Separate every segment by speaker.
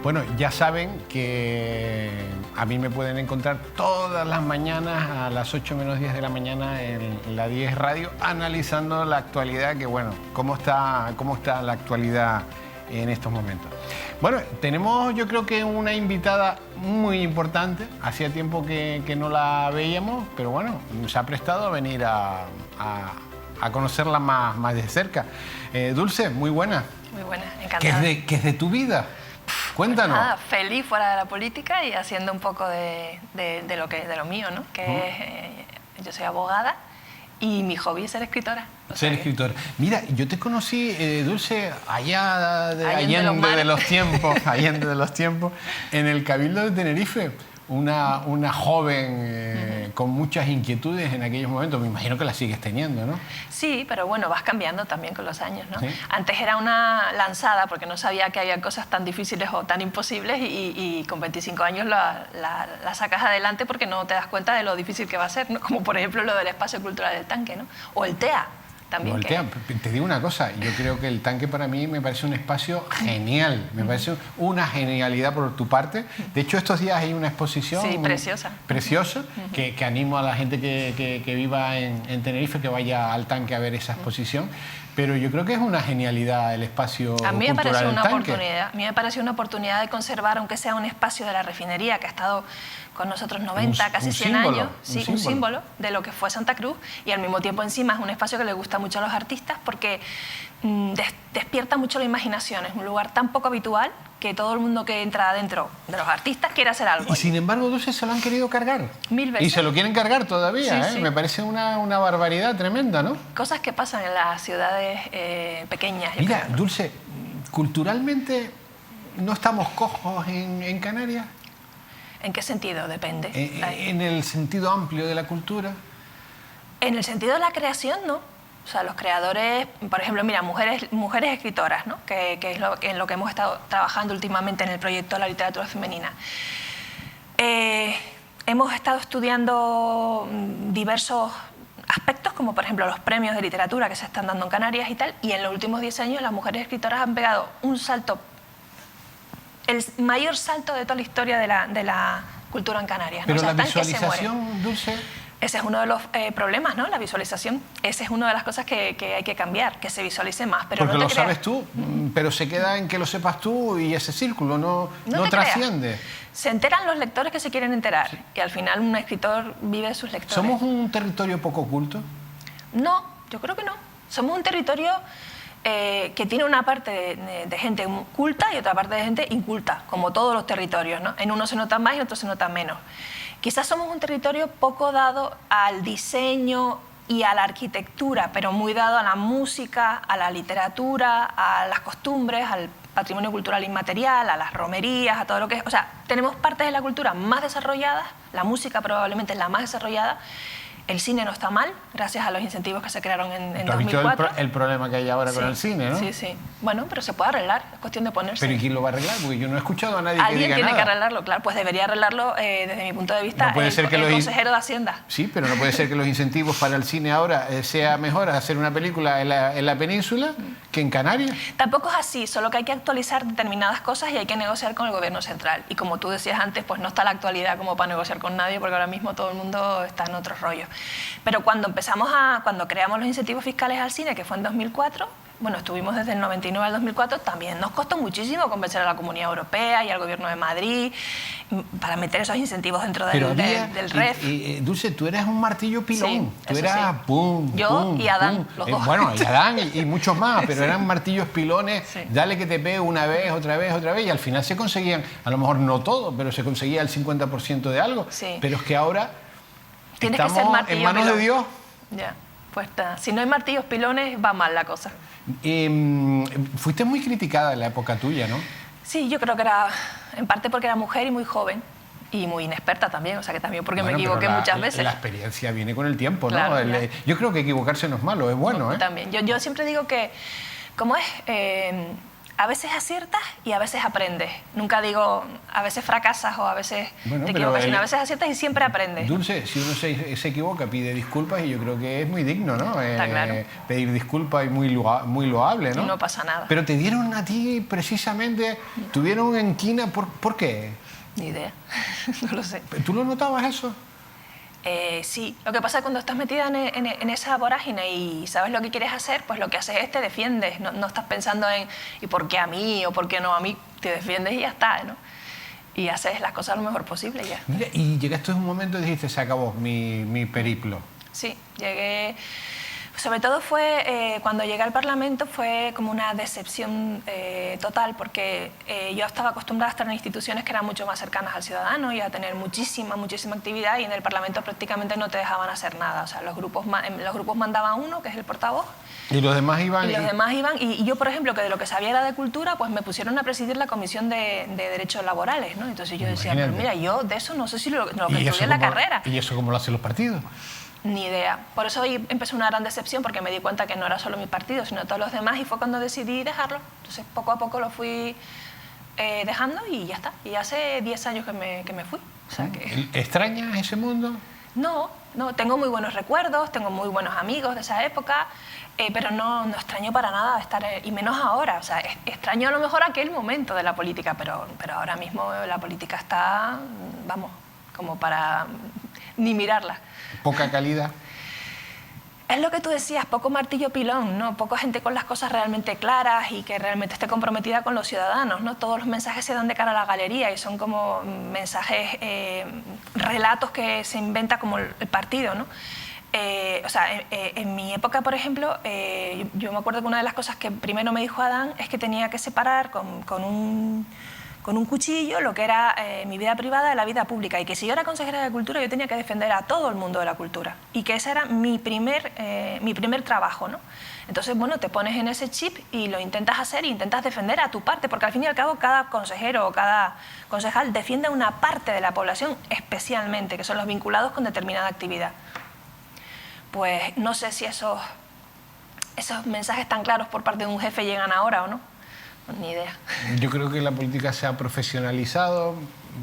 Speaker 1: Bueno, ya saben que a mí me pueden encontrar todas las mañanas a las 8 menos 10 de la mañana en la 10 Radio, analizando la actualidad, que bueno, cómo está la actualidad en estos momentos. Bueno, tenemos yo creo que una invitada muy importante, hacía tiempo que no la veíamos, pero bueno, se ha prestado a venir a conocerla más de cerca. Dulce, muy buena.
Speaker 2: Muy buena, encantada.
Speaker 1: ¿Qué es de tu vida? Cuéntanos.
Speaker 2: Pues nada, feliz fuera de la política y haciendo un poco de lo mío, ¿no? Yo soy abogada y mi hobby es ser escritora.
Speaker 1: Ser escritora. Mira, yo te conocí, Dulce, allende de los tiempos, en el Cabildo de Tenerife. Una joven con muchas inquietudes en aquellos momentos. Me imagino que las sigues teniendo, ¿no?
Speaker 2: Sí, pero bueno, vas cambiando también con los años, ¿no?
Speaker 1: ¿Sí?
Speaker 2: Antes era una lanzada porque no sabía que había cosas tan difíciles o tan imposibles y con 25 años la sacas adelante porque no te das cuenta de lo difícil que va a ser, ¿no? Como por ejemplo lo del espacio cultural del Tanque, ¿no? O el TEA. También
Speaker 1: Te digo una cosa, yo creo que el Tanque para mí me parece un espacio genial, me parece una genialidad por tu parte. De hecho, estos días hay una exposición preciosa que animo a la gente que viva en Tenerife que vaya al Tanque a ver esa exposición. Pero yo creo que es una genialidad el espacio cultural del Tanque.
Speaker 2: A mí me pareció una oportunidad de conservar, aunque sea un espacio de la refinería que ha estado con nosotros 90, casi 100 años. Sí, un símbolo de lo que fue Santa Cruz, y al mismo tiempo encima es un espacio que le gusta mucho a los artistas porque despierta mucho la imaginación. Es un lugar tan poco habitual que todo el mundo que entra adentro de los artistas quiere hacer algo.
Speaker 1: Y sin embargo, Dulce, se lo han querido cargar.
Speaker 2: 1000 veces.
Speaker 1: Y se lo quieren cargar todavía,
Speaker 2: sí.
Speaker 1: Me parece una barbaridad tremenda, ¿no?
Speaker 2: Cosas que pasan en las ciudades pequeñas.
Speaker 1: Mira, Dulce, culturalmente no estamos cojos en Canarias.
Speaker 2: ¿En qué sentido? Depende.
Speaker 1: En el sentido amplio de la cultura.
Speaker 2: En el sentido de la creación, ¿no? O sea, los creadores, por ejemplo, mira, mujeres escritoras, ¿no? Que es en lo que hemos estado trabajando últimamente en el proyecto de la literatura femenina. Hemos estado estudiando diversos aspectos, como por ejemplo los premios de literatura que se están dando en Canarias y tal, y en los últimos 10 años las mujeres escritoras han pegado un salto, el mayor salto de toda la historia de la cultura en Canarias, ¿no?
Speaker 1: Pero
Speaker 2: o sea,
Speaker 1: la visualización, Dulce...
Speaker 2: Ese es uno de los problemas, ¿no? La visualización. Esa es una de las cosas que hay que cambiar, que se visualice más. Pero
Speaker 1: porque
Speaker 2: no
Speaker 1: lo sabes tú, pero se queda en que lo sepas tú y ese círculo no trasciende.
Speaker 2: Se enteran los lectores que se quieren enterar, sí. Y al final un escritor vive de sus lectores.
Speaker 1: ¿Somos un territorio poco culto?
Speaker 2: No, yo creo que no. Somos un territorio que tiene una parte de gente culta y otra parte de gente inculta, como todos los territorios, ¿no? En uno se nota más y en otro se nota menos. Quizás somos un territorio poco dado al diseño y a la arquitectura, pero muy dado a la música, a la literatura, a las costumbres, al patrimonio cultural inmaterial, a las romerías, a todo lo que es... O sea, tenemos partes de la cultura más desarrolladas, la música probablemente es la más desarrollada. El cine no está mal, gracias a los incentivos que se crearon en 2004.
Speaker 1: ¿Has visto el problema que hay ahora con el cine, no?
Speaker 2: Sí, sí. Bueno, pero se puede arreglar, es cuestión de ponerse.
Speaker 1: ¿Pero y quién lo va a arreglar? Porque yo no he escuchado a nadie que diga nada.
Speaker 2: Alguien tiene que arreglarlo, claro. Pues debería arreglarlo, desde mi punto de vista, el consejero de Hacienda.
Speaker 1: Sí, pero no puede ser que los incentivos para el cine ahora sea mejor hacer una película en la península que en Canarias.
Speaker 2: Tampoco es así, solo que hay que actualizar determinadas cosas y hay que negociar con el gobierno central. Y como tú decías antes, pues no está la actualidad como para negociar con nadie, porque ahora mismo todo el mundo está en otros rollos. Pero cuando creamos los incentivos fiscales al cine, que fue en 2004, bueno, estuvimos desde el 99 al 2004, también nos costó muchísimo convencer a la Comunidad Europea y al Gobierno de Madrid para meter esos incentivos dentro del REF.
Speaker 1: Dulce, tú eras un martillo pilón.
Speaker 2: Sí,
Speaker 1: tú eras
Speaker 2: sí.
Speaker 1: pum,
Speaker 2: yo
Speaker 1: pum,
Speaker 2: y Adán,
Speaker 1: pum.
Speaker 2: los dos.
Speaker 1: Bueno, y Adán y muchos más, pero
Speaker 2: sí.
Speaker 1: Eran martillos pilones,
Speaker 2: sí.
Speaker 1: Dale que te pegue una vez, otra vez, y al final se conseguían, a lo mejor no todo, pero se conseguía el 50% de algo.
Speaker 2: Sí.
Speaker 1: Pero es que ahora
Speaker 2: Tiene
Speaker 1: estamos
Speaker 2: que ser martillo
Speaker 1: en manos
Speaker 2: pilón.
Speaker 1: de Dios.
Speaker 2: Ya, pues está. Si no hay martillos pilones, va mal la cosa.
Speaker 1: Fuiste muy criticada en la época tuya, ¿no?
Speaker 2: Sí, yo creo que era, en parte porque era mujer y muy joven. Y muy inexperta también, o sea que también porque me equivoqué muchas veces.
Speaker 1: La experiencia viene con el tiempo, ¿no?
Speaker 2: Claro,
Speaker 1: yo creo que equivocarse no es malo, es bueno, ¿eh?
Speaker 2: También. Yo siempre digo que, como es, a veces aciertas y a veces aprendes. Nunca digo, a veces fracasas o a veces te equivocas, sino a veces aciertas y siempre aprendes.
Speaker 1: Dulce, si uno se equivoca, pide disculpas y yo creo que es muy digno, ¿no?
Speaker 2: Está claro.
Speaker 1: Pedir disculpas y muy loable, ¿no?
Speaker 2: Y no pasa nada.
Speaker 1: Pero te dieron a ti precisamente, tuvieron en quina, ¿por qué?
Speaker 2: Ni idea, no lo sé.
Speaker 1: ¿Tú lo notabas eso?
Speaker 2: Sí, lo que pasa es que cuando estás metida en esa vorágine y sabes lo que quieres hacer, pues lo que haces es te defiendes, no estás pensando en ¿y por qué a mí o por qué no a mí? Te defiendes y ya está, ¿no? Y haces las cosas lo mejor posible y ya.
Speaker 1: Mira, y llegaste a un momento y dijiste, se acabó mi periplo.
Speaker 2: Sí, llegué... Sobre todo fue, cuando llegué al Parlamento fue como una decepción total, porque yo estaba acostumbrada a estar en instituciones que eran mucho más cercanas al ciudadano y a tener muchísima actividad, y en el Parlamento prácticamente no te dejaban hacer nada. O sea, los grupos mandaban uno, que es el portavoz.
Speaker 1: ¿Y los demás iban?
Speaker 2: Y los demás iban, y yo, por ejemplo, que de lo que sabía era de cultura, pues me pusieron a presidir la Comisión de Derechos Laborales, ¿no? Entonces yo decía, pero mira, yo de eso no sé si lo que estudié en la carrera.
Speaker 1: ¿Y eso cómo lo hacen los partidos?
Speaker 2: Ni idea. Por eso ahí empezó una gran decepción, porque me di cuenta que no era solo mi partido, sino todos los demás, y fue cuando decidí dejarlo. Entonces, poco a poco lo fui dejando y ya está. Y hace 10 años que me fui. O sea que...
Speaker 1: ¿Extrañas ese mundo?
Speaker 2: No, tengo muy buenos recuerdos, tengo muy buenos amigos de esa época, pero no extraño para nada estar, y menos ahora. O sea, extraño a lo mejor aquel momento de la política, pero ahora mismo la política está, vamos, como para ni mirarla.
Speaker 1: ¿Poca calidad?
Speaker 2: Es lo que tú decías, poco martillo pilón, ¿no? Poca gente con las cosas realmente claras y que realmente esté comprometida con los ciudadanos, ¿no? Todos los mensajes se dan de cara a la galería y son como mensajes, relatos que se inventa como el partido, ¿no? O sea, en mi época, por ejemplo, yo me acuerdo que una de las cosas que primero me dijo Adán es que tenía que separar con un cuchillo lo que era mi vida privada de la vida pública, y que si yo era consejera de Cultura yo tenía que defender a todo el mundo de la cultura, y que ese era mi primer trabajo, ¿no? Entonces, bueno, te pones en ese chip y lo intentas hacer e intentas defender a tu parte, porque al fin y al cabo cada consejero o cada concejal defiende a una parte de la población especialmente, que son los vinculados con determinada actividad. Pues no sé si esos mensajes tan claros por parte de un jefe llegan ahora o no. Ni idea.
Speaker 1: Yo creo que la política se ha profesionalizado,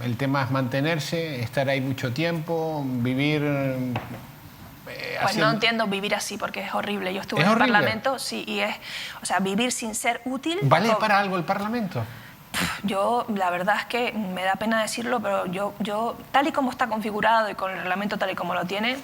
Speaker 1: el tema es mantenerse, estar ahí mucho tiempo, vivir...
Speaker 2: Pues no entiendo vivir así, porque es horrible. Yo estuve en el Parlamento, sí, y es... O sea, vivir sin ser útil...
Speaker 1: ¿Vale para algo el Parlamento?
Speaker 2: Yo, la verdad es que me da pena decirlo, pero yo tal y como está configurado y con el reglamento tal y como lo tiene...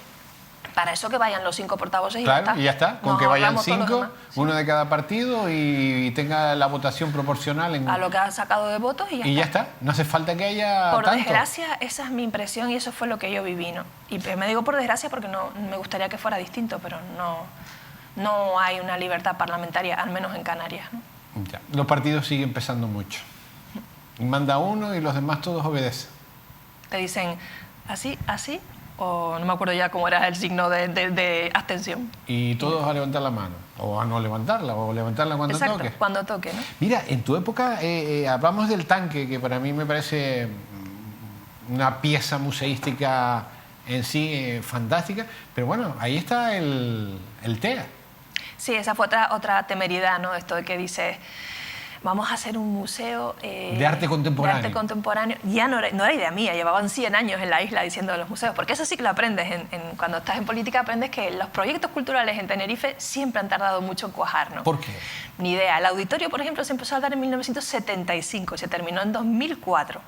Speaker 2: Para eso que vayan los 5 portavoces y
Speaker 1: claro,
Speaker 2: ya está.
Speaker 1: Y ya está, con que vayan 5, uno de cada partido, y tenga la votación proporcional
Speaker 2: a lo que ha sacado de votos y ya está.
Speaker 1: Y ya está, no hace falta que haya
Speaker 2: Por
Speaker 1: tanto.
Speaker 2: desgracia, esa es mi impresión y eso fue lo que yo viví, ¿no? Y me digo por desgracia porque no me gustaría que fuera distinto, pero no hay una libertad parlamentaria, al menos en Canarias, ¿no?
Speaker 1: Ya. Los partidos siguen pesando mucho. Manda uno y los demás todos obedecen.
Speaker 2: Te dicen así, o no me acuerdo ya cómo era el signo de abstención.
Speaker 1: Y todos a levantar la mano, o a no levantarla, o levantarla cuando
Speaker 2: Exacto,
Speaker 1: toque.
Speaker 2: Cuando toque, ¿no?
Speaker 1: Mira, en tu época hablamos del tanque, que para mí me parece una pieza museística en sí fantástica, pero bueno, ahí está el TEA.
Speaker 2: Sí, esa fue otra temeridad, ¿no? Esto de que dices... Vamos a hacer un museo
Speaker 1: de arte contemporáneo.
Speaker 2: De arte contemporáneo. Ya no era idea mía, llevaban 100 años en la isla diciendo de los museos, porque eso sí que lo aprendes. Cuando estás en política aprendes que los proyectos culturales en Tenerife siempre han tardado mucho en cuajar, ¿no?
Speaker 1: ¿Por qué?
Speaker 2: Ni idea. El auditorio, por ejemplo, se empezó a dar en 1975 y se terminó en 2004.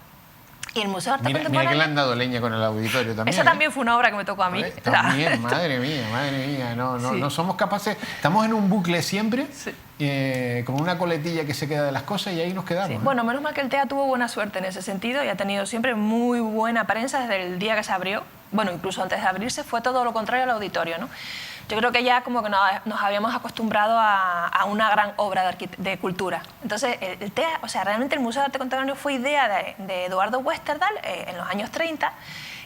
Speaker 2: Y el Museo de Arte Contemporáneo...
Speaker 1: Mira que le han dado leña con el auditorio también.
Speaker 2: Esa también fue una obra que me tocó a mí.
Speaker 1: También, madre mía. No somos capaces... Estamos en un bucle siempre,
Speaker 2: sí.
Speaker 1: Con una coletilla que se queda de las cosas y ahí nos quedamos.
Speaker 2: Sí. Bueno, menos mal que el TEA tuvo buena suerte en ese sentido y ha tenido siempre muy buena prensa desde el día que se abrió. Bueno, incluso antes de abrirse fue todo lo contrario al auditorio, ¿no? Yo creo que ya como que nos habíamos acostumbrado a una gran obra de cultura. Entonces, el TEA, o sea, realmente el Museo de Arte Contemporáneo fue idea de Eduardo Westerdahl en los años 30,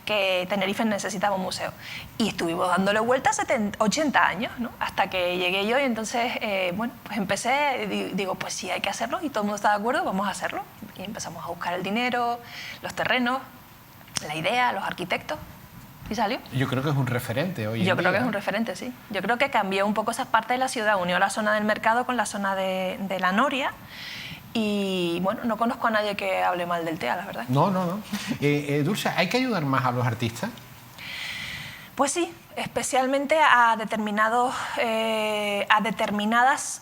Speaker 2: que Tenerife necesitaba un museo. Y estuvimos dándole vueltas 80 años, ¿no? Hasta que llegué yo y entonces, bueno, pues empecé, digo, pues sí, hay que hacerlo y todo el mundo está de acuerdo, vamos a hacerlo. Y empezamos a buscar el dinero, los terrenos, la idea, los arquitectos. ¿Y salió?
Speaker 1: Yo creo que es un referente hoy en día.
Speaker 2: Yo creo que es un referente, sí. Yo creo que cambió un poco esa parte de la ciudad, unió la zona del mercado con la zona de la Noria Y bueno, no conozco a nadie que hable mal del TEA, la verdad.
Speaker 1: No, no, no. Dulce, ¿hay que ayudar más a los artistas?
Speaker 2: Pues sí, especialmente a determinadas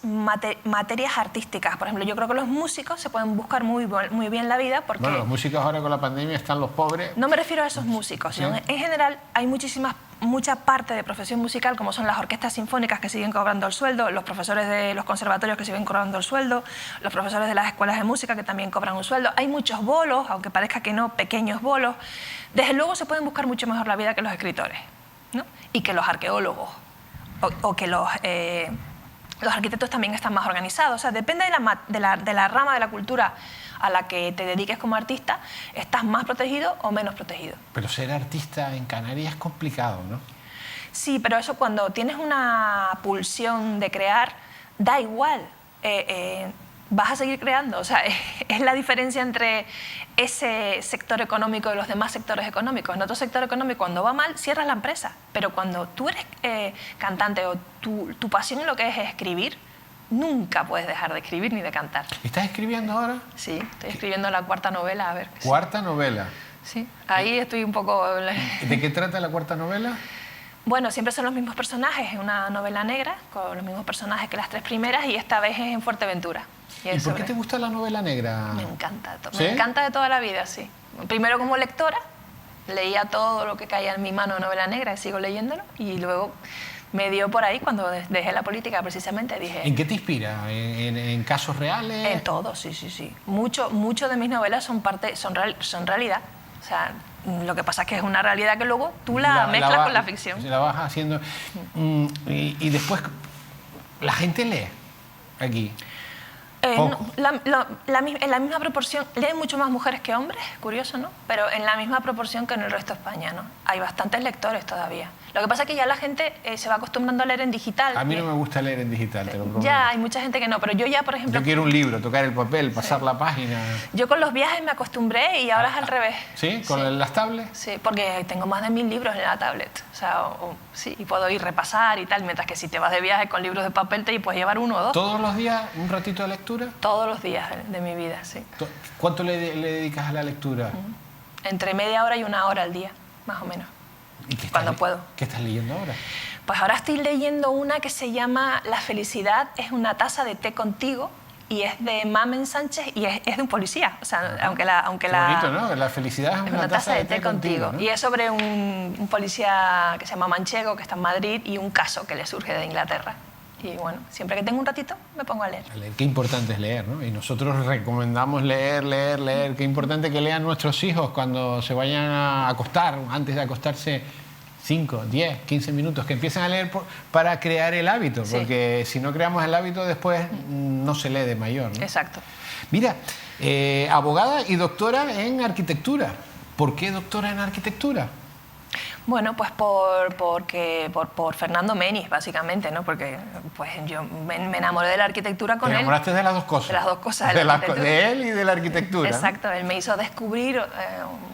Speaker 2: materias artísticas. Por ejemplo, yo creo que los músicos se pueden buscar muy bien la vida porque...
Speaker 1: Bueno, los músicos ahora con la pandemia están los pobres.
Speaker 2: No me refiero a esos músicos, sino en general hay mucha parte de profesión musical, como son las orquestas sinfónicas que siguen cobrando el sueldo, los profesores de los conservatorios que siguen cobrando el sueldo, los profesores de las escuelas de música que también cobran un sueldo. Hay muchos bolos, aunque parezca que no, pequeños bolos. Desde luego se pueden buscar mucho mejor la vida que los escritores, ¿no? Y que los arqueólogos, o que los arquitectos también están más organizados. O sea, depende de la rama de la cultura a la que te dediques como artista, estás más protegido o menos protegido.
Speaker 1: Pero ser artista en Canarias es complicado, ¿no?
Speaker 2: Sí, pero eso cuando tienes una pulsión de crear, da igual. Vas a seguir creando. O sea, es la diferencia entre ese sector económico y los demás sectores económicos. En otro sector económico, cuando va mal, cierras la empresa. Pero cuando tú eres cantante o tu pasión en lo que es escribir, nunca puedes dejar de escribir ni de cantar.
Speaker 1: ¿Estás escribiendo ahora?
Speaker 2: Sí, estoy escribiendo la cuarta novela, a ver.
Speaker 1: ¿Cuarta novela?
Speaker 2: Sí, ahí estoy un poco...
Speaker 1: ¿De qué trata la cuarta novela?
Speaker 2: Bueno, siempre son los mismos personajes, es una novela negra, con los mismos personajes que las tres primeras, y esta vez es en Fuerteventura.
Speaker 1: ¿Y por qué te gusta la novela negra?
Speaker 2: Me encanta,
Speaker 1: ¿Sí?
Speaker 2: Me encanta de toda la vida, sí. Primero como lectora, leía todo lo que caía en mi mano de novela negra y sigo leyéndolo, y luego me dio por ahí cuando dejé la política, precisamente, dije...
Speaker 1: ¿En qué te inspira? ¿En casos reales?
Speaker 2: En todo, sí, sí, sí. Mucho de mis novelas son realidad. O sea, lo que pasa es que es una realidad que luego tú la mezclas con la ficción.
Speaker 1: La vas haciendo... y después, ¿la gente lee aquí?
Speaker 2: No, en la misma proporción, leen mucho más mujeres que hombres, curioso, ¿no? Pero en la misma proporción que en el resto de España, ¿no? Hay bastantes lectores todavía. Lo que pasa es que ya la gente se va acostumbrando a leer en digital.
Speaker 1: A mí no me gusta leer en digital, te lo prometo.
Speaker 2: Ya, hay mucha gente que no, pero yo ya, por ejemplo...
Speaker 1: Yo quiero un libro, tocar el papel, pasar la página...
Speaker 2: Yo con los viajes me acostumbré y ahora es al revés.
Speaker 1: ¿Sí? ¿Con las tablets?
Speaker 2: Sí, porque tengo más de 1000 libros en la tablet. O sea, sí, y puedo ir repasar y tal, mientras que si te vas de viaje con libros de papel te puedes llevar 1 o 2.
Speaker 1: ¿Todos los días un ratito de lectura?
Speaker 2: Todos los días de mi vida, sí.
Speaker 1: ¿Cuánto le dedicas a la lectura?
Speaker 2: Entre media hora y 1 hora al día, más o menos.
Speaker 1: ¿Y
Speaker 2: cuando puedo.
Speaker 1: ¿Qué estás leyendo ahora?
Speaker 2: Pues ahora estoy leyendo una que se llama La felicidad es una taza de té contigo, y es de Mamen Sánchez y es de un policía. O sea, aunque
Speaker 1: bonito, ¿no? La felicidad es una taza de té contigo, ¿no?
Speaker 2: Y es sobre un policía que se llama Manchego, que está en Madrid, y un caso que le surge de Inglaterra. Y bueno, siempre que tengo un ratito me pongo a leer.
Speaker 1: Qué importante es leer, ¿no? Y nosotros recomendamos leer. Qué importante que lean nuestros hijos cuando se vayan a acostar, antes de acostarse 5, 10, 15 minutos, que empiecen a leer para crear el hábito,
Speaker 2: Sí.
Speaker 1: porque si no creamos el hábito después no se lee de mayor, ¿no?
Speaker 2: Exacto.
Speaker 1: Mira, abogada y doctora en arquitectura. ¿Por qué doctora en arquitectura?
Speaker 2: Bueno, pues por Fernando Menis, básicamente, ¿no? Porque pues yo me enamoré de la arquitectura con él.
Speaker 1: Te enamoraste de las dos cosas.
Speaker 2: De las dos cosas.
Speaker 1: De él y de la arquitectura.
Speaker 2: Exacto, ¿no? Él me hizo descubrir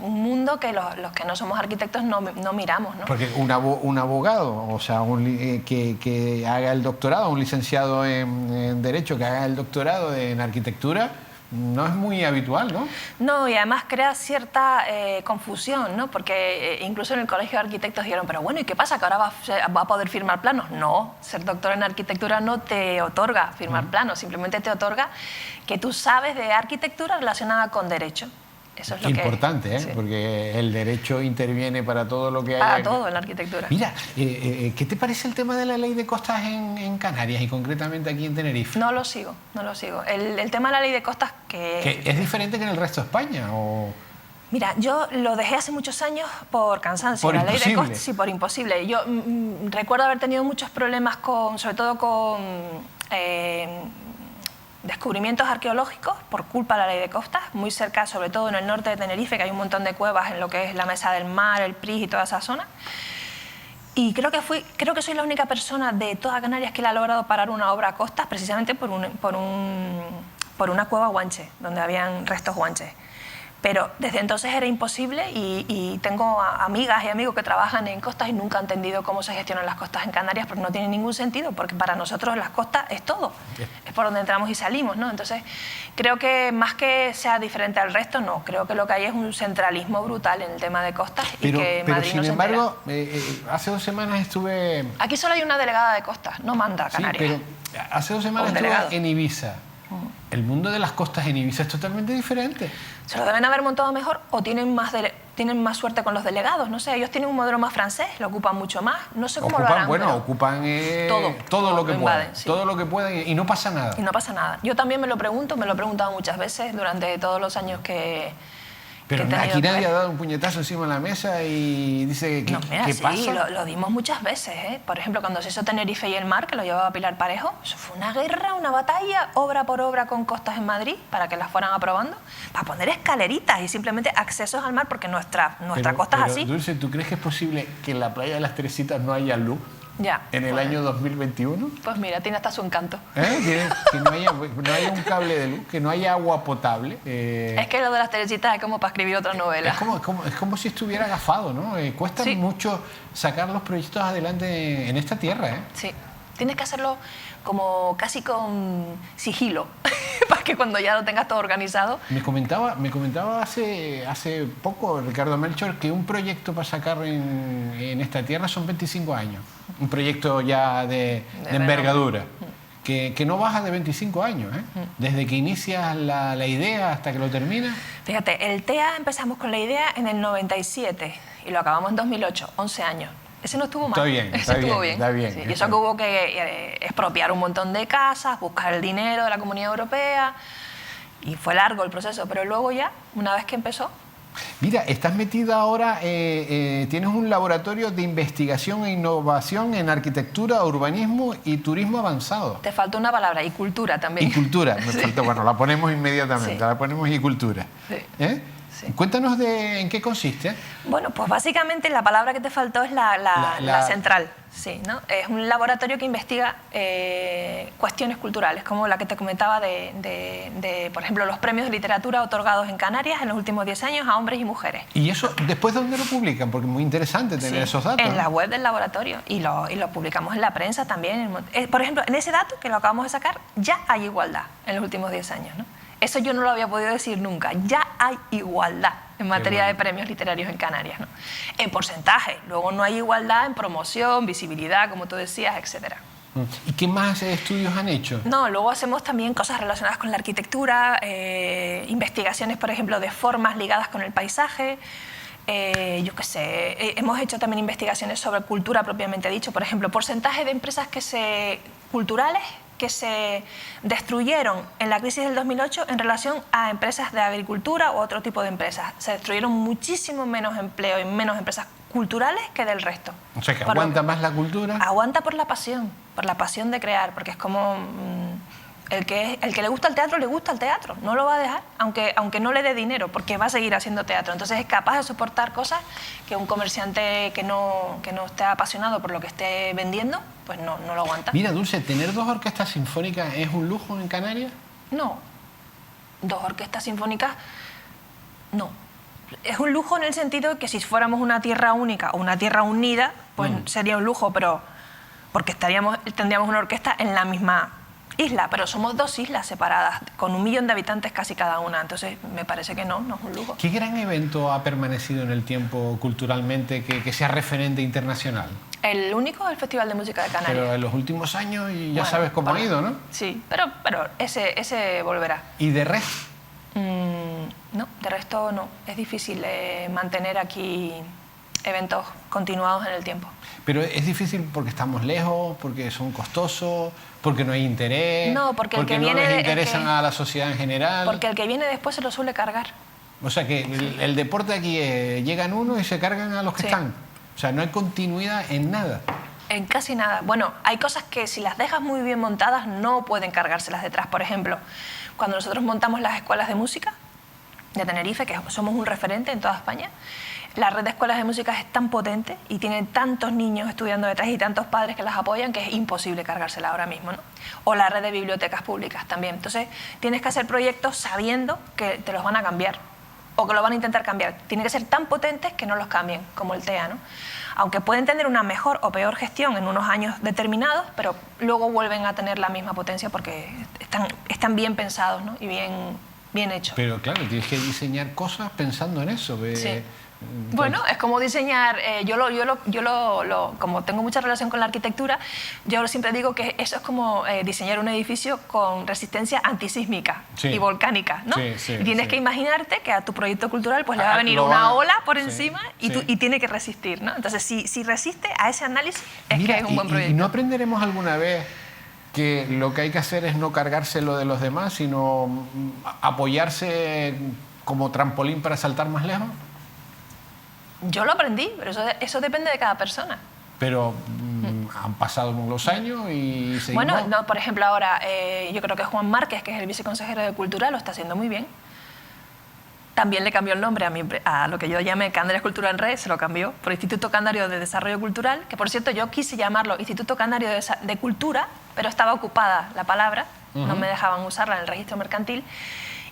Speaker 2: un mundo que los que no somos arquitectos no miramos, ¿no?
Speaker 1: Porque un abogado, o sea, que haga el doctorado, un licenciado en Derecho que haga el doctorado en arquitectura, no es muy habitual, ¿no?
Speaker 2: No, y además crea cierta confusión, ¿no? Porque incluso en el Colegio de Arquitectos dijeron, pero bueno, ¿y qué pasa? ¿Que ahora va a poder firmar planos? No, ser doctor en arquitectura no te otorga firmar planos, simplemente te otorga que tú sabes de arquitectura relacionada con derecho. Eso es lo
Speaker 1: importante, ¿eh?
Speaker 2: Sí.
Speaker 1: Porque el derecho interviene para todo lo que hay.
Speaker 2: Para todo en la arquitectura.
Speaker 1: Mira, ¿qué te parece el tema de la ley de costas en Canarias y concretamente aquí en Tenerife?
Speaker 2: No lo sigo. El tema de la ley de costas
Speaker 1: ¿Que es diferente que en el resto de España? ¿O?
Speaker 2: Mira, yo lo dejé hace muchos años por cansancio.
Speaker 1: Por
Speaker 2: la
Speaker 1: imposible.
Speaker 2: Ley de costas, sí, por imposible. Yo recuerdo haber tenido muchos problemas sobre todo con descubrimientos arqueológicos por culpa de la ley de costas, muy cerca, sobre todo en el norte de Tenerife, que hay un montón de cuevas en lo que es la Mesa del Mar, el Pris y toda esa zona. Y creo que soy la única persona de toda Canarias que le ha logrado parar una obra a costas precisamente por una cueva guanche, donde habían restos guanches. Pero desde entonces era imposible y tengo amigas y amigos que trabajan en costas y nunca han entendido cómo se gestionan las costas en Canarias, porque no tiene ningún sentido, porque para nosotros las costas es todo, es por donde entramos y salimos, ¿no? Entonces creo que más que sea diferente al resto, no, creo que lo que hay es un centralismo brutal en el tema de costas y que Madrid no se entera.
Speaker 1: Sin embargo, hace 2 semanas estuve...
Speaker 2: Aquí solo hay una delegada de costas, no manda a Canarias.
Speaker 1: Sí, pero hace 2 semanas estuve en Ibiza. El mundo de las costas en Ibiza es totalmente diferente.
Speaker 2: Se lo deben haber montado mejor o tienen más suerte con los delegados. No sé, ellos tienen un modelo más francés, lo ocupan mucho más. No sé cómo lo harán.
Speaker 1: Bueno, ocupan todo lo que puedan.
Speaker 2: Sí.
Speaker 1: Todo lo que puedan y no pasa nada.
Speaker 2: Y no pasa nada. Yo también me lo pregunto, me lo he preguntado muchas veces durante todos los años que...
Speaker 1: Pero aquí nadie ha dado un puñetazo encima de la mesa y dice que,
Speaker 2: no, mira,
Speaker 1: ¿qué
Speaker 2: sí,
Speaker 1: pasa?
Speaker 2: lo dimos muchas veces, ¿eh? Por ejemplo, cuando se hizo Tenerife y el mar, que lo llevaba Pilar Parejo, eso fue una guerra, una batalla, obra por obra con costas en Madrid, para que las fueran aprobando, para poner escaleritas y simplemente accesos al mar, porque nuestra costa es así.
Speaker 1: Dulce, ¿tú crees que es posible que en la playa de las Teresitas no haya luz?
Speaker 2: Ya,
Speaker 1: ¿En el año 2021?
Speaker 2: Pues mira, tiene hasta su encanto.
Speaker 1: Que no haya un cable de luz, que no haya agua potable.
Speaker 2: Es que lo de las Teresitas es como para escribir otra novela.
Speaker 1: Es como si estuviera agafado, ¿no? Cuesta mucho sacar los proyectos adelante en esta tierra, ¿eh?
Speaker 2: Sí, tienes que hacerlo como casi con sigilo, para que cuando ya lo tengas todo organizado...
Speaker 1: Me comentaba hace poco Ricardo Melchor que un proyecto para sacar en esta tierra son 25 años. Un proyecto ya de envergadura, que no baja de 25 años, ¿eh? Desde que inicias la idea hasta que lo terminas.
Speaker 2: Fíjate, el TEA empezamos con la idea en el 97 y lo acabamos en 2008, 11 años. Ese no estuvo mal.
Speaker 1: Está bien, está bien.
Speaker 2: Sí, y eso que hubo que expropiar un montón de casas, buscar el dinero de la Comunidad Europea, y fue largo el proceso, pero luego ya, una vez que empezó...
Speaker 1: Mira, estás metida ahora, tienes un laboratorio de investigación e innovación en arquitectura, urbanismo y turismo avanzado.
Speaker 2: Te faltó una palabra, y cultura también.
Speaker 1: Y cultura, me faltó, bueno, la ponemos inmediatamente,
Speaker 2: Sí.
Speaker 1: la ponemos y cultura.
Speaker 2: Sí. Sí.
Speaker 1: Cuéntanos en qué consiste.
Speaker 2: Bueno, pues básicamente la palabra que te faltó es la central, sí, ¿no? Es un laboratorio que investiga cuestiones culturales, como la que te comentaba por ejemplo, los premios de literatura otorgados en Canarias en los últimos 10 años a hombres y mujeres.
Speaker 1: ¿Y eso después dónde lo publican? Porque es muy interesante tener esos datos.
Speaker 2: En la web del laboratorio y lo publicamos en la prensa también. Por ejemplo, en ese dato que lo acabamos de sacar, ya hay igualdad en los últimos 10 años, ¿no? Eso yo no lo había podido decir nunca. Ya hay igualdad en materia de premios literarios en Canarias, ¿no? En porcentaje. Luego no hay igualdad en promoción, visibilidad, como tú decías, etcétera.
Speaker 1: ¿Y qué más estudios han hecho?
Speaker 2: No, luego hacemos también cosas relacionadas con la arquitectura, investigaciones, por ejemplo, de formas ligadas con el paisaje. Yo qué sé, hemos hecho también investigaciones sobre cultura propiamente dicho. Por ejemplo, porcentaje de empresas culturales que se destruyeron en la crisis del 2008 en relación a empresas de agricultura u otro tipo de empresas. Se destruyeron muchísimo menos empleo y menos empresas culturales que del resto.
Speaker 1: O sea, que aguanta más la cultura.
Speaker 2: Aguanta por la pasión de crear, porque es como... El que le gusta el teatro, le gusta el teatro. No lo va a dejar, aunque no le dé dinero, porque va a seguir haciendo teatro. Entonces es capaz de soportar cosas que un comerciante que no esté apasionado por lo que esté vendiendo, pues no lo aguanta.
Speaker 1: Mira, Dulce, ¿tener 2 orquestas sinfónicas es un lujo en Canarias?
Speaker 2: No. 2 orquestas sinfónicas, no. Es un lujo en el sentido de que si fuéramos una tierra única o una tierra unida, pues sería un lujo, pero porque tendríamos una orquesta en la misma isla, pero somos 2 islas separadas, con 1 millón de habitantes casi cada una, entonces me parece que no es un lujo.
Speaker 1: ¿Qué gran evento ha permanecido en el tiempo culturalmente que sea referente internacional?
Speaker 2: El único es el Festival de Música de Canarias.
Speaker 1: Pero en los últimos años ya sabes cómo ha ido, ¿no?
Speaker 2: Sí, pero ese volverá.
Speaker 1: ¿Y de resto?
Speaker 2: No, de resto no. Es difícil mantener aquí eventos continuados en el tiempo.
Speaker 1: Pero es difícil porque estamos lejos, porque son costosos, porque no hay interés,
Speaker 2: no, porque el que
Speaker 1: no
Speaker 2: viene,
Speaker 1: les interesan a la sociedad en general.
Speaker 2: Porque el que viene después se lo suele cargar.
Speaker 1: O sea que el deporte aquí llegan unos y se cargan a los que están. O sea, no hay continuidad en nada.
Speaker 2: En casi nada. Bueno, hay cosas que si las dejas muy bien montadas no pueden cargárselas detrás. Por ejemplo, cuando nosotros montamos las escuelas de música de Tenerife, que somos un referente en toda España, la red de escuelas de música es tan potente y tiene tantos niños estudiando detrás y tantos padres que las apoyan que es imposible cargársela ahora mismo, ¿no? O la red de bibliotecas públicas también. Entonces, tienes que hacer proyectos sabiendo que te los van a cambiar o que lo van a intentar cambiar. Tienen que ser tan potentes que no los cambien, como el TEA, ¿no? Aunque pueden tener una mejor o peor gestión en unos años determinados, pero luego vuelven a tener la misma potencia porque están bien pensados, ¿no? Y bien hechos.
Speaker 1: Pero claro, tienes que diseñar cosas pensando en eso.
Speaker 2: Sí. Bueno, es como diseñar, como tengo mucha relación con la arquitectura, yo siempre digo que eso es como diseñar un edificio con resistencia antisísmica y volcánica, ¿no? Y tienes que imaginarte que a tu proyecto cultural pues le va a venir una ola por encima y tiene que resistir, ¿no? Entonces, si resiste a ese análisis, que es un buen proyecto.
Speaker 1: ¿Y no aprenderemos alguna vez que lo que hay que hacer es no cargárselo de los demás, sino apoyarse como trampolín para saltar más lejos?
Speaker 2: Yo lo aprendí, pero eso depende de cada persona.
Speaker 1: Pero han pasado los años y seguimos.
Speaker 2: Bueno, no, por ejemplo, ahora yo creo que Juan Márquez, que es el viceconsejero de Cultura, lo está haciendo muy bien. También le cambió el nombre a lo que yo llamé Canarias Cultura en Red, se lo cambió por Instituto Canario de Desarrollo Cultural, que por cierto yo quise llamarlo Instituto Canario de Cultura, pero estaba ocupada la palabra, no me dejaban usarla en el registro mercantil.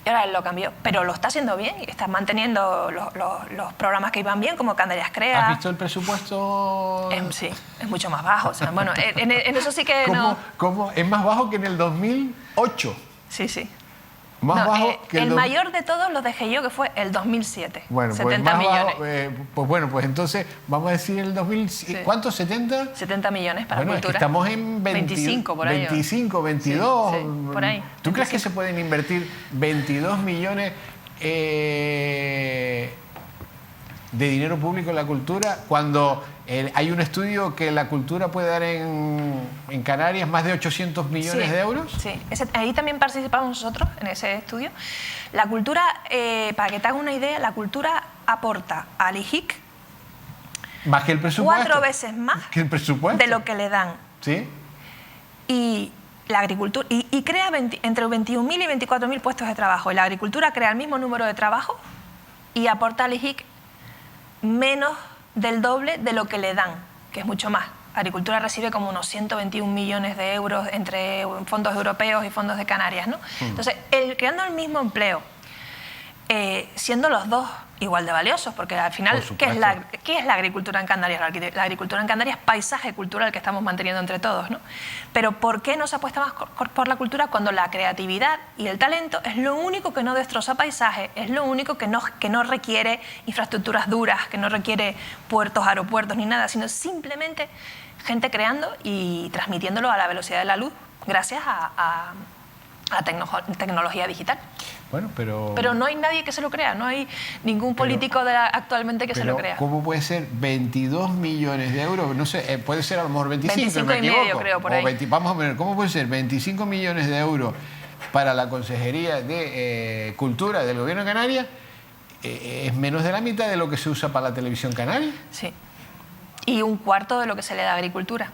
Speaker 2: Y ahora él lo cambió, pero lo está haciendo bien y está manteniendo los programas que iban bien, como Canarias Crea.
Speaker 1: ¿Has visto el presupuesto?
Speaker 2: Sí, es mucho más bajo. O sea, bueno, en eso sí que
Speaker 1: ¿Cómo? ¿Es más bajo que en el 2008?
Speaker 2: Sí.
Speaker 1: Más bajo que
Speaker 2: el mayor de todos los dejé yo, que fue el 2007.
Speaker 1: Bueno,
Speaker 2: 70 millones.
Speaker 1: Pues entonces vamos a decir el 2007. Sí. ¿Cuánto? ¿70?
Speaker 2: 70 millones para
Speaker 1: cultura. Es que estamos en
Speaker 2: 25 por ahí.
Speaker 1: 25, 22.
Speaker 2: Sí, por ahí.
Speaker 1: ¿Tú 25. crees que se pueden invertir 22 millones de dinero público en la cultura cuando hay un estudio que la cultura puede dar en Canarias más de 800 millones de euros?
Speaker 2: Sí, ahí también participamos nosotros en ese estudio. La cultura, para que te hagas una idea, la cultura aporta al IJIC
Speaker 1: más que el presupuesto.
Speaker 2: 4 veces más
Speaker 1: que el presupuesto
Speaker 2: de lo que le dan.
Speaker 1: Sí.
Speaker 2: Y la agricultura y crea entre 21.000 y 24.000 puestos de trabajo. Y la agricultura crea el mismo número de trabajo y aporta al IJIC menos del doble de lo que le dan, que es mucho más. Agricultura recibe como unos 121 millones de euros entre fondos europeos y fondos de Canarias, ¿no? Entonces, creando el mismo empleo, siendo los dos igual de valiosos, porque al final, ¿qué es la agricultura en Canarias? La agricultura en Canarias es paisaje cultural que estamos manteniendo entre todos, ¿no? Pero ¿por qué no se apuesta más por la cultura cuando la creatividad y el talento es lo único que no destroza paisaje, es lo único que no requiere infraestructuras duras, que no requiere puertos, aeropuertos ni nada, sino simplemente gente creando y transmitiéndolo a la velocidad de la luz gracias a tecnología digital?
Speaker 1: Bueno,
Speaker 2: pero no hay nadie que se lo crea, no hay ningún político actualmente que se lo crea.
Speaker 1: ¿Cómo puede ser 22 millones de euros? No sé, puede ser a lo mejor 25
Speaker 2: y medio, creo, por ahí.
Speaker 1: Vamos a ver, ¿cómo puede ser 25 millones de euros para la Consejería de Cultura del Gobierno de Canarias? Es menos de la mitad de lo que se usa para la televisión canaria.
Speaker 2: Sí, y un cuarto de lo que se le da a agricultura.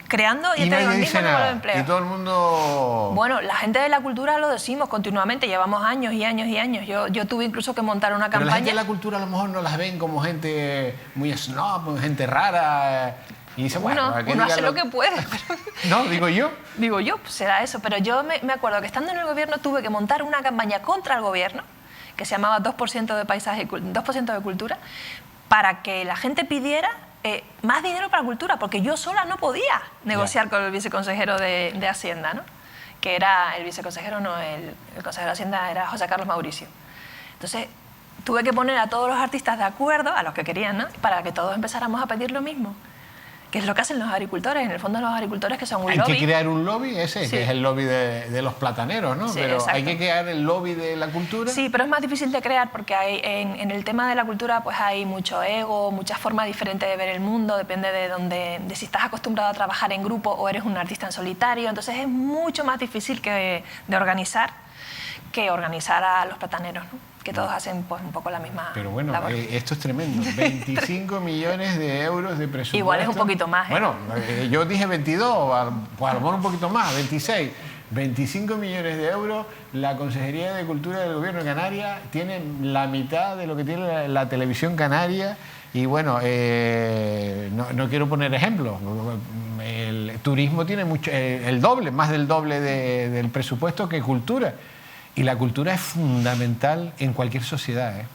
Speaker 2: Creando
Speaker 1: y nadie dice nada. De empleo. Y todo el mundo...
Speaker 2: Bueno, la gente de la cultura lo decimos continuamente, llevamos años y años y años. Yo tuve incluso que montar una campaña...
Speaker 1: Pero la gente de la cultura a lo mejor no las ven como gente muy snob, gente rara... Y dice,
Speaker 2: bueno, uno hace lo que puede.
Speaker 1: Pero... No, digo yo.
Speaker 2: Digo yo, pues será eso. Pero yo me acuerdo que estando en el gobierno tuve que montar una campaña contra el gobierno, que se llamaba 2% de paisaje, 2% de cultura, para que la gente pidiera más dinero para cultura, porque yo sola no podía negociar con el viceconsejero de Hacienda, ¿no? Que era el viceconsejero, no, el consejero de Hacienda era José Carlos Mauricio. Entonces, tuve que poner a todos los artistas de acuerdo, a los que querían, ¿no? Para que todos empezáramos a pedir lo mismo. Que es lo que hacen los agricultores, en el fondo los agricultores que son un lobby.
Speaker 1: Hay que crear un lobby, que es el lobby de los plataneros, ¿no?
Speaker 2: Sí,
Speaker 1: pero
Speaker 2: exacto.
Speaker 1: hay que crear el lobby de la cultura.
Speaker 2: Sí, pero es más difícil de crear porque en el tema de la cultura pues hay mucho ego, muchas formas diferentes de ver el mundo, depende de si estás acostumbrado a trabajar en grupo o eres un artista en solitario, entonces es mucho más difícil de organizar que organizar a los plataneros, ¿no? Que todos hacen pues un poco la misma
Speaker 1: Pero bueno,
Speaker 2: labor.
Speaker 1: Esto es tremendo. 25 millones de euros de presupuesto.
Speaker 2: Igual es un poquito más, ¿eh?
Speaker 1: Bueno, yo dije 22, pues a lo mejor un poquito más, 26. 25 millones de euros, la Consejería de Cultura del Gobierno de Canarias tiene la mitad de lo que tiene la televisión canaria. Y bueno, no quiero poner ejemplos. El turismo tiene mucho, el doble, más del doble del presupuesto que cultura. Y la cultura es fundamental en cualquier sociedad, ¿eh?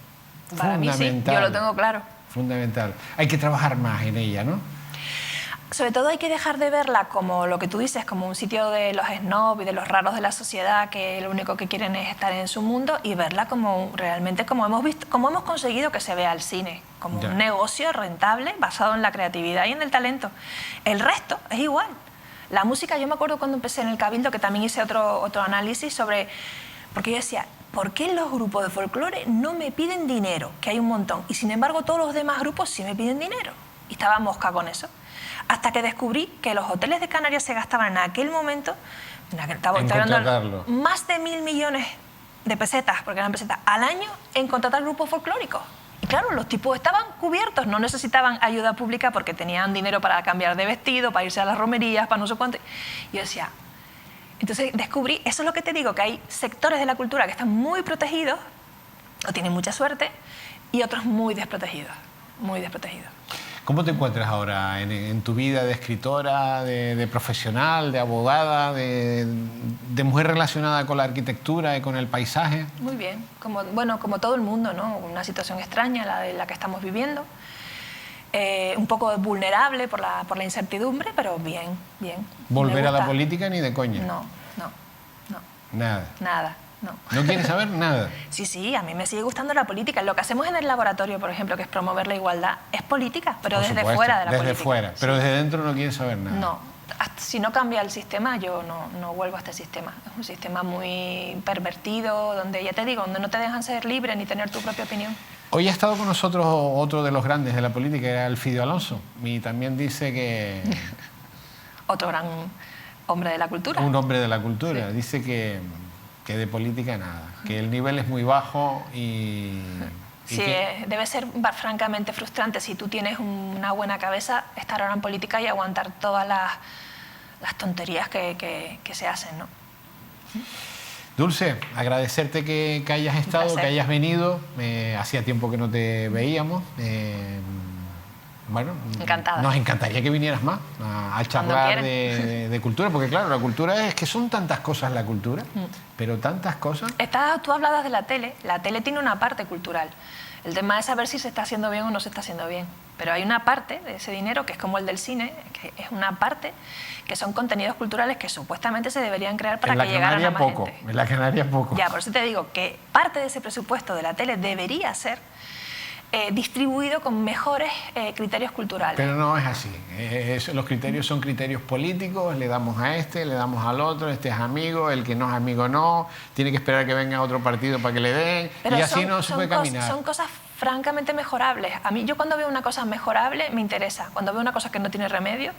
Speaker 2: Para mí sí, yo lo tengo claro.
Speaker 1: Fundamental. Hay que trabajar más en ella, ¿no?
Speaker 2: Sobre todo hay que dejar de verla como lo que tú dices, como un sitio de los snobs y de los raros de la sociedad que lo único que quieren es estar en su mundo, y verla como realmente como hemos visto, como hemos conseguido que se vea el cine, como un negocio rentable basado en la creatividad y en el talento. El resto es igual. La música, yo me acuerdo cuando empecé en el Cabildo, que también hice otro análisis sobre... Porque yo decía, ¿por qué los grupos de folclore no me piden dinero? Que hay un montón. Y sin embargo todos los demás grupos sí me piden dinero. Y estaba mosca con eso. Hasta que descubrí que los hoteles de Canarias se gastaban en aquel momento, más de 1.000 millones de pesetas, porque eran pesetas, al año en contratar grupos folclóricos. Y claro, los tipos estaban cubiertos, no necesitaban ayuda pública porque tenían dinero para cambiar de vestido, para irse a las romerías, para no sé cuánto. Y yo decía... Entonces descubrí, eso es lo que te digo, que hay sectores de la cultura que están muy protegidos, o tienen mucha suerte, y otros muy desprotegidos, muy desprotegidos.
Speaker 1: ¿Cómo te encuentras ahora en tu vida de escritora, de profesional, de abogada, de mujer relacionada con la arquitectura y con el paisaje?
Speaker 2: Muy bien, como todo el mundo, ¿no? Una situación extraña, la que estamos viviendo. Un poco vulnerable por la incertidumbre, pero bien, bien.
Speaker 1: ¿Volver a la política ni de coña?
Speaker 2: No.
Speaker 1: Nada.
Speaker 2: Nada, no.
Speaker 1: ¿No quieres saber nada?
Speaker 2: Sí, a mí me sigue gustando la política. Lo que hacemos en el laboratorio, por ejemplo, que es promover la igualdad, es política, pero
Speaker 1: por
Speaker 2: desde
Speaker 1: supuesto,
Speaker 2: fuera de la política.
Speaker 1: Desde fuera, pero desde dentro no quieres saber nada.
Speaker 2: No, si no cambia el sistema, yo no vuelvo a este sistema. Es un sistema muy pervertido, donde, ya te digo, donde no te dejan ser libre ni tener tu propia opinión.
Speaker 1: Hoy ha estado con nosotros otro de los grandes de la política, era Elfidio Alonso, y también dice que...
Speaker 2: Otro gran hombre de la cultura.
Speaker 1: Un hombre de la cultura.
Speaker 2: Sí.
Speaker 1: Dice que de política nada, que el nivel es muy bajo y...
Speaker 2: Sí, debe ser francamente frustrante si tú tienes una buena cabeza, estar ahora en política y aguantar todas las tonterías que se hacen, ¿no?
Speaker 1: Dulce, agradecerte que hayas estado, que hayas venido. Hacía tiempo que no te veíamos. Bueno,
Speaker 2: encantada.
Speaker 1: Nos encantaría que vinieras más a charlar de cultura, porque claro, la cultura es que son tantas cosas la cultura, pero tantas cosas.
Speaker 2: Tú hablabas de la tele tiene una parte cultural. El tema es saber si se está haciendo bien o no se está haciendo bien. Pero hay una parte de ese dinero que es como el del cine, que es una parte que son contenidos culturales que supuestamente se deberían crear para que llegaran a más gente.
Speaker 1: En la Canaria poco.
Speaker 2: Ya, por eso te digo que parte de ese presupuesto de la tele debería ser distribuido con mejores criterios culturales.
Speaker 1: Pero no es así. Los criterios son criterios políticos, le damos a este, le damos al otro, este es amigo, el que no es amigo no, tiene que esperar que venga otro partido para que le den, pero y así no se puede caminar.
Speaker 2: Son cosas francamente mejorables. A mí, yo cuando veo una cosa mejorable, me interesa. Cuando veo una cosa que no tiene remedio,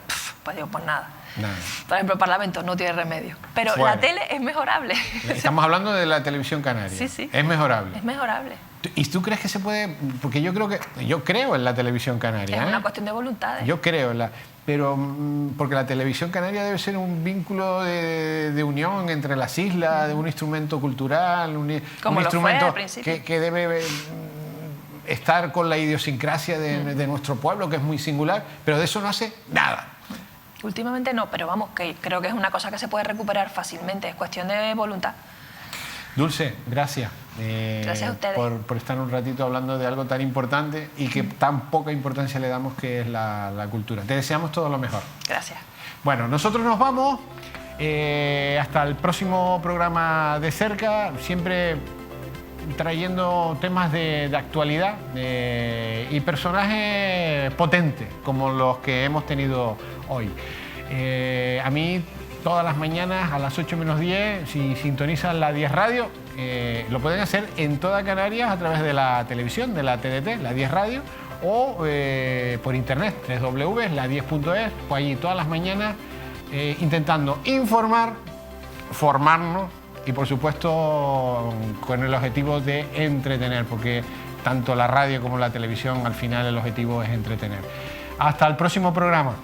Speaker 2: pues digo, pues nada. Por ejemplo, el Parlamento no tiene remedio. Pero la tele es mejorable.
Speaker 1: Estamos hablando de la televisión canaria.
Speaker 2: Sí.
Speaker 1: Es mejorable.
Speaker 2: Es mejorable.
Speaker 1: ¿Y tú crees que se puede? Porque yo creo en la televisión canaria.
Speaker 2: Es una cuestión de voluntad.
Speaker 1: Yo creo en la... Pero porque la televisión canaria debe ser un vínculo de unión entre las islas, de un instrumento cultural, un instrumento que debe estar con la idiosincrasia de nuestro pueblo, que es muy singular, pero de eso no hace nada.
Speaker 2: Últimamente no, pero vamos, que creo que es una cosa que se puede recuperar fácilmente, es cuestión de voluntad.
Speaker 1: Dulce, gracias.
Speaker 2: Gracias a ustedes.
Speaker 1: Por estar un ratito hablando de algo tan importante y que tan poca importancia le damos, que es la cultura. Te deseamos todo lo mejor.
Speaker 2: Gracias.
Speaker 1: Bueno, nosotros nos vamos. Hasta el próximo programa de cerca, siempre trayendo temas de actualidad y personajes potentes como los que hemos tenido hoy. A mí, todas las mañanas a las 8 menos 10, si sintonizan la 10 Radio, lo pueden hacer en toda Canarias a través de la televisión, de la TDT, la 10 Radio, o por internet, www.la10.es, pues allí todas las mañanas intentando informar, formarnos y por supuesto con el objetivo de entretener, porque tanto la radio como la televisión al final el objetivo es entretener. Hasta el próximo programa.